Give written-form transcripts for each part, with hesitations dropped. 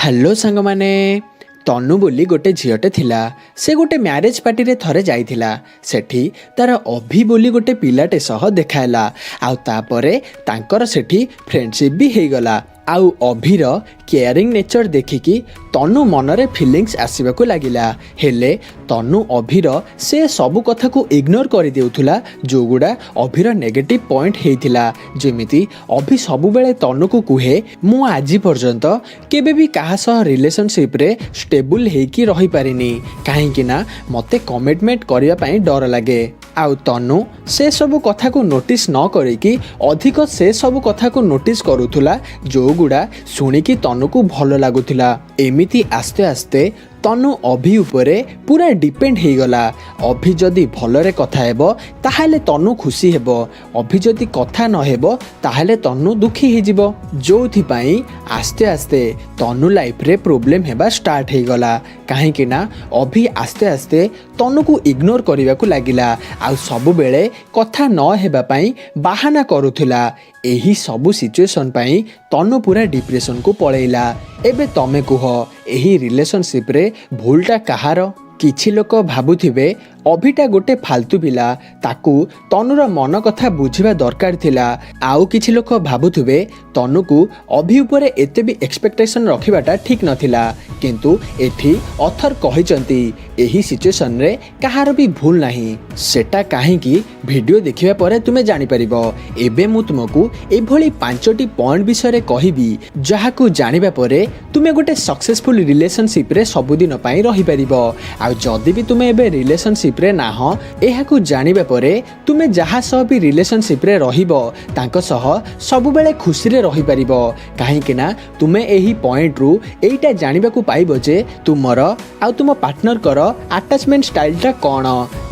Hello सांग माने तनु बोली गोटे झीटे थिला से गोटे मैरेज पार्टी रे थरे जाइथिला सेठी तार अभि बोली गोटे पिलाटे सह देखाला आउ तापरे तांकर सेठी फ्रेंडशिप भी हे गला आउ अभिर केयरिंग नेचर देखिकी तनु मनरे फीलिंग्स आसवाक लगिला हेले तनु अभिर से सबु कथा को इग्नोर कर देउथुला जो गुडा अभिर नेगेटिव पॉइंट हेइथिला जेमिति अभि सबु बेले तनु को कुहे मु आजि पर्यंत केबे भी काहा सह रिलेशनशिप रे स्टेबल हेकी रही पारिनी काहे कि ना मते कमिटमेंट करिया पई डर लागे आउ तनु से सबु कथा को नोटिस न करिकी अधिक से सबु कथा को नोटिस करूथुला जो गुडा शुणिकी तनु को भल लागुथिला एमिति आस्ते आस्ते तनु अभि उपरे पूरा डिपेंड हो गला अभि जदि भलरे कथा हेबो ताहाले तनु खुशी हेबो अभि जदि कथा न हेबो ताहाले तनु दुखी हे जिवो जोथि पई आस्ते आस्ते तनु लाइफ रे प्रॉब्लम हेबा स्टार्ट हो गला काहे कि ना अभि आस्ते आस्ते तनु को इग्नोर करिवा को लागिला आ सब बेले कथा न हेबा पई बहाना करूथुला एही सबु सिचुएशन पई तनु पूरा डिप्रेशन को पळेला एबे तमे कुह एही रिलेशनशिप रे भूलटा कहार किछि लोक भाबुथिबे अभिटा गोटे फालतू पिला ताकू तनुर मन कथा बुझिबा दरकार थिला आउ किछि लोक भाबुथिबे तनु को अभि उपरे एते भी एक्सपेक्टेशन रखिबाटा ठीक नथिला किंतु एठी ऑथर कहिचंती एही सिचुएशन रे कहार भी भूल नाही सेटा काहे कि वीडियो देखिबा परे तुमे जानि परिबो एबे मु तुमको एभली 5टी पॉइंट विषय रे कहिबी जहाकू जानिबा परे तुमे गोटे सक्सेसफुल रिलेशनशिप रे सबुदिन पई रहि परिबो आ जदि भी तुमे एबे रिलेशनशिप रे ना हो एहाकू जानिबा परे तुमे जहा सह भी रिलेशनशिप रे रहिबो तांको सह सब बेले खुशी रे रहि परिबो काहे कि ना तुमे एही पॉइंट रु एइटा जानिबा को पाइबो जे तुमर आ तुम पार्टनर कर अटैचमेंट स्टाइल टा कोन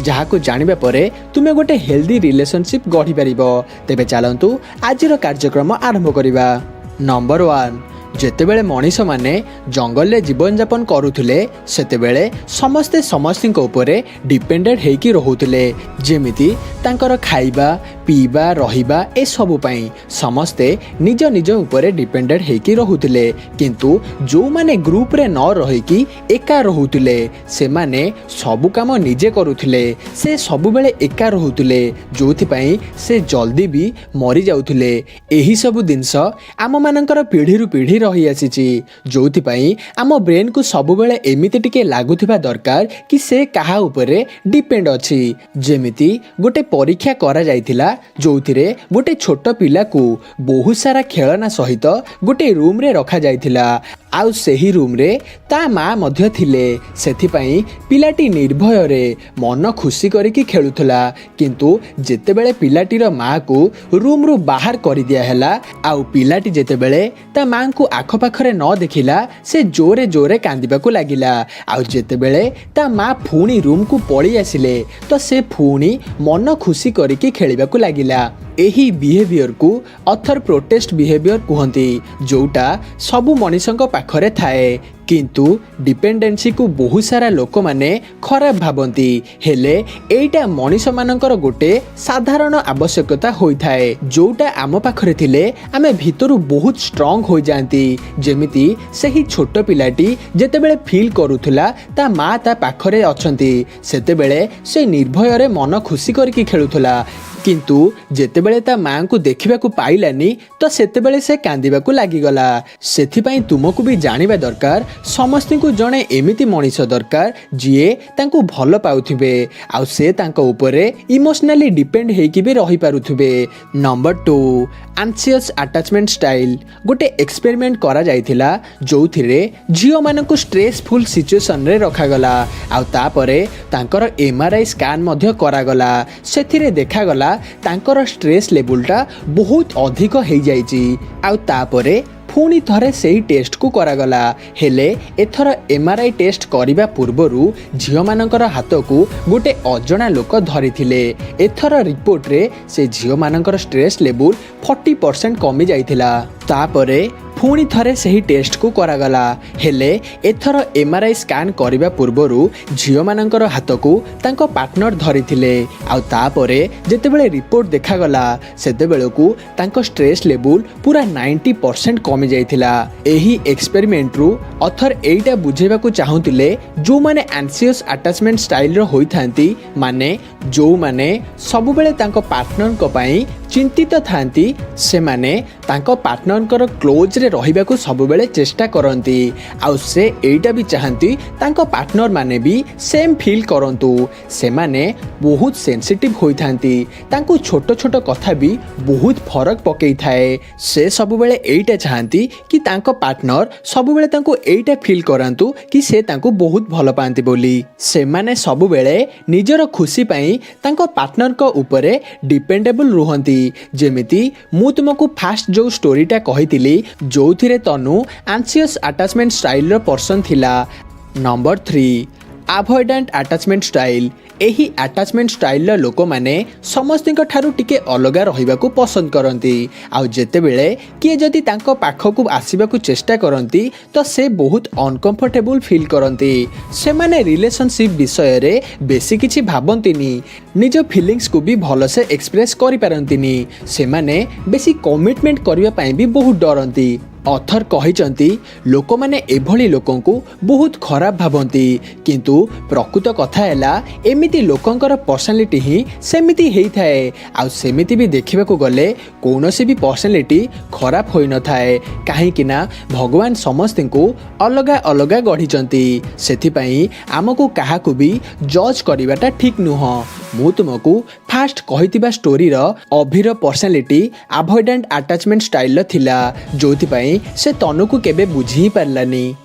जहाकू जानिबा परे तुमे गोटे हेल्दी रिलेशनशिप गढी परिबो तेबे चलंतु आजिर कार्यक्रम आरंभ करिबा। नंबर 1 जेतेबेले मनीष माने जंगल ले जीवन यापन करुथिले सेतेबेले समस्ते समस्तिंक उपरे डिपेंडेंट हेकी रहुथिले जेमिति तांकर खाइबा पीबा रहिबा ए सबु पई समस्ते निज निज उपरे डिपेंडेंट हेकी रहुथिले किंतु जो माने ग्रुप रे न रहिकी एका रहुथिले से माने सबु काम निजे करुथिले से सबु बेले एका रहुथिले जोथि पई से जल्दी भी मरि जाउथिले एही सबु दिनस आम मानकर पीढ़ी रु पीढ़ी रही आसी जोथि पई आम ब्रेन को सब बेले एमिति टिके लागुथिबा दरकार कि से कहा उपरे डिपेंड अछि जेमिति गोटे परीक्षा करा जायथिला जोथिरे गोटे छोट पिला को बहुत सारा खेलना सहित गोटे रूम रे रखा जायथिला आउ सेही रूम रे ता माँ मध्य थिले सेथि पई पिलाटी निर्भय रे मन खुशी करिकी खेलुथला किंतु जेतेबेले पिलाटीर माँ को रूम रु बाहर करि दिया हैला आउ पिलाटी जेतेबेले ता माँ को आख पाखरे न देखिला से जोरे जोरे कांदिबा को लागिला आउ जेतेबेले ता माँ फुणी रूम को पळी आसिले तो से फुणी मन खुशी करिकी खेलिबा को लागिला एही बिहेवियर को ऑथर प्रोटेस्ट बिहेवियर कहती जोटा सबु मनीषक पाखरे थाए किंतु डिपेंडेंसी को बहुत सारा लोक माने खराब भाबंती हेले एटा मनीष मानकर गोटे साधारण आवश्यकता होई थाए जोटा आम पाखरे थिले आमे भितरु बहुत स्ट्रांग हो जांती जेमिति सही छोट पिलाटी जेतेबेले फील करूथुला ता माँ ता पाखरे अछंती सेतेबेले से निर्भय रे मन खुशी करके खेलुथुला किंतु जेतेबेले ता माँ को देखिबा को पाइलानी तो सेतेबेले से कांदिबा को लागिगला सेथिपई तुमको भी जानिबा दरकार समस्त को जणे एमिति मनीष दरकार जिए तांको भल पाउथिबे आ से तांको उपरे इमोशनली डिपेंड हेकी भी रही पारुथिबे। नंबर 2 एंशियस अटैचमेंट स्टाइल गोटे एक्सपेरिमेंट करा जायथिला जोथिरे जियो मानकु स्ट्रेसफुल सिचुएशन रे रखा गला आ तापरे तांकर एमआरआई स्कैन मध्य करा गला सेथिरे देखा गला तांकर स्ट्रेस लेवलटा बहुत अधिक हो जाइछि आ तापरे पुणी थरे सेही टेस्ट को करागला हेले एथर एमआरआई टेस्ट करिबा पूर्वरु झियो मानकर हाथ को गोटे अजणा लोक धरिथिले एथर रिपोर्ट रे से झियो मानकर स्ट्रेस लेवल 40% कमी जाइथिला तापरे पुणी थरे सही टेस्ट को करागला हेले एथर एमआरआई स्कैन करने पूर्वर झील मानकर हाथ को तांको पार्टनर धरी आउ तापरे जेतेबेले रिपोर्ट देखागला सेतेबेलकू तांको स्ट्रेस लेवल पूरा 90% कमी जाइथिला। एही एक्सपेरिमेंट रु अथर एइटा बुझेबा को चाहुतिले जो माने एंशियस अटैचमेंट स्टाइल रो होइथांती माने जो माने सब बेले तांको पार्टनर को पई चिंतित थांती से माने तांको पार्टनर कर क्लोज रे रहिबा को सब बेले चेष्टा करंती आउ से एइटा भी चाहंती तांको पार्टनर माने भी सेम फील करंतु से माने बहुत सेंसिटिव होइथांती तांको छोट छोट कथा भी बहुत फरक पकई थाए से सब बेले एइटा चाहंती कि तांको पार्टनर सब बेले तांको एइटा फील करंतु कि से तांको बहुत भल पांती बोली से माने सब बेले निजर खुशी पई तांको पार्टनर को ऊपरे डिपेंडेबल रुहंती जेमिति मु तुमको फास्ट जो स्टोरीटा कहितिली जोथिरे तनु एंशियस अटैचमेंट स्टाइल रो पर्सन थिला। Number 3 avoidant attachment style. एही अटैचमेंट स्टाइल लोक माने समस्तिंक ठारू टिके अलगा रहिबा को पसंद करंती आउ जेते बेले किए जदि तांको पाखकू आसीबा को चेष्टा करंती तो से बहुत अनकंफर्टेबल फील करंती से माने रिलेशनशिप विषय रे बेसी किछि भाबंतीनी निज फीलिंग्स को भी भलो से एक्सप्रेस करि पारंतीनी से माने बेसी कमिटमेंट करिवा पई भी बहुत डरंती। अथर कहिचंती लोक माने एभली लोकन को बहुत खराब भाबंती किंतु प्रकृत कथा हैला एमिति लोकंकर पर्सनालिटी ही सेमिति हेई थाए आ सेमिति भी देखिबा को गले कोनोसी भी पर्सनालिटी खराब होई न थाए काहे कि ना भगवान समस्त को अलगा अलगा गढ़िचंती सेथि पई हमको काहा को भी जज करिवाटा ठीक नुह। मु तुमको फास्ट कहितिबा स्टोरी रो अभिर पर्सनालिटी अवॉइडेंट अटैचमेंट स्टाइल थिला जोथि पई से तनु को केबे बुझी पारलानी।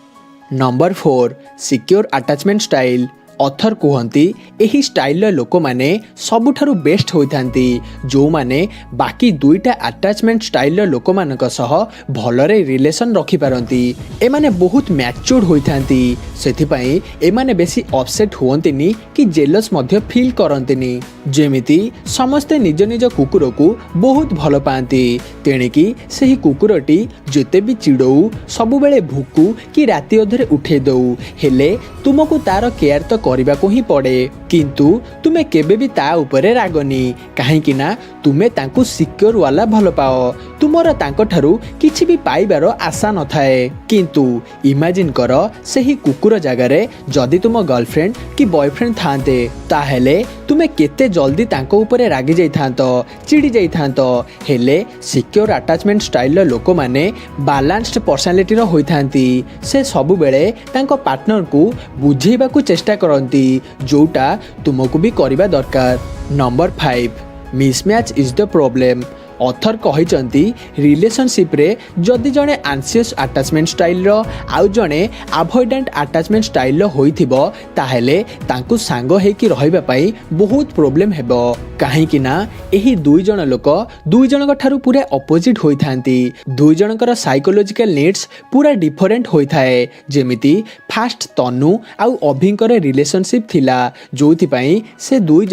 Number 4 secure attachment style. Author कहती एही स्टाइल लोक माने सबुठारु बेस्ट होइथांती जो माने बाकी दुईटा अटैचमेंट स्टाइल लोक मानक सह भलरे रिलेशन रखि पारंती एमाने बहुत मैच्योर्ड होइथांती सेथि पई एमाने बेसी अपसेट होंतिनी कि जेलस मध्य फील करंतिनी जेमिति समस्ते निज निज कुकुर को बहुत भल पाती तेणिकी सही कुकुरटी जेते भी चिड़ऊ सबु बेले भुकू कि राति अधरे उठे दऊ हेले तुमको तार केयर तो करबा को ही पड़े किंतु तुमे केबे भी ता ऊपरे रागनी काहे कि ना तुमे तांको सिक्योर वाला भल पाओ तुमर तांको ठारू किछि भी पाइबार आशा न थाए किंतु इमेजिन कर सही कुकुर जगारे जदि तुम गर्लफ्रेंड कि बॉयफ्रेंड थांते ताहेले तुमे केते जल्दी तांको ऊपरे रागी जाई थांतो चिड़ी जाई थांतो हेले सिक्योर अटैचमेंट स्टाइल लोक माने बैलेंस्ड पर्सनालिटी रो होइथांती से सब बेले तांको पार्टनर को बुझेबा को चेष्टा करंती जोटा तुमको भी करबा दरकार। Number 5 mismatch is the problem. Author कहिचंती रिलेशनशिप रे जदि जने एंशियस अटैचमेंट स्टाइल रो आउ जने अवॉइडेंट अटैचमेंट स्टाइल रो होइथिबो ताहेले तांको सांग हेकी रहिबा पई बहुत प्रॉब्लम हेबो काहे कि ना एही दुई जण लोक दुई जनक ठारू पूरा अपोजिट होइथांती दुई जनकर साइकोलॉजिकल नीड्स पूरा डिफरेंट होइथाए जेमिति फास्ट तनु आउ अभिंकर रिलेशनशिप थिला जोथि पई से दुई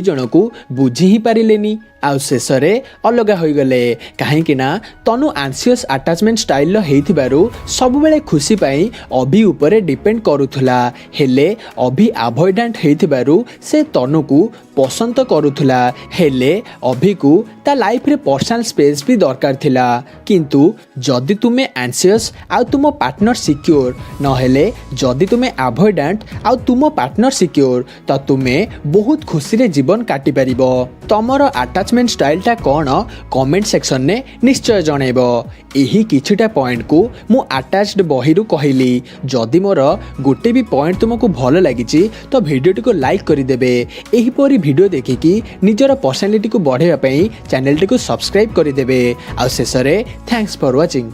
जण को बुझी ही पारिलेनी आउ शेषरे अलगा होई गले काहे कि ना तनु एंशियस अटैचमेंट स्टाइल लो हेइथिबारु सब बेले खुशी पाई अभि ऊपरे डिपेंड करूथुला हेले अभि अवॉइडेंट हेइथिबारु से तनु को पसंद करूथुला हेले अभि को ता लाइफ रे पर्सनल स्पेस भी दरकार थिला किंतु जदि तुमे एंशियस आ तुम पार्टनर सिक्योर न हेले जदि तुमे अवॉइडेंट आ तुम पार्टनर सिक्योर त तुमे बहुत खुशी रे जीवन काटी परिबो। तमरो अटैचमेंट स्टाइल टा कोन कमेंट सेक्शन ने निश्चय जणेबो। एही किछिटा पॉइंट को मु अटैच्ड बहिरु कहिली जदि मोर गोटे भी पॉइंट तुमको भल लागिची तो वीडियो को लाइक करि देबे एही परी वीडियो देखिकी निजर पर्सनालिटी को बढ़ाइबा पई चैनल टी को सब्सक्राइब करि देबे आ शेषरे थैंक्स फॉर वाचिंग।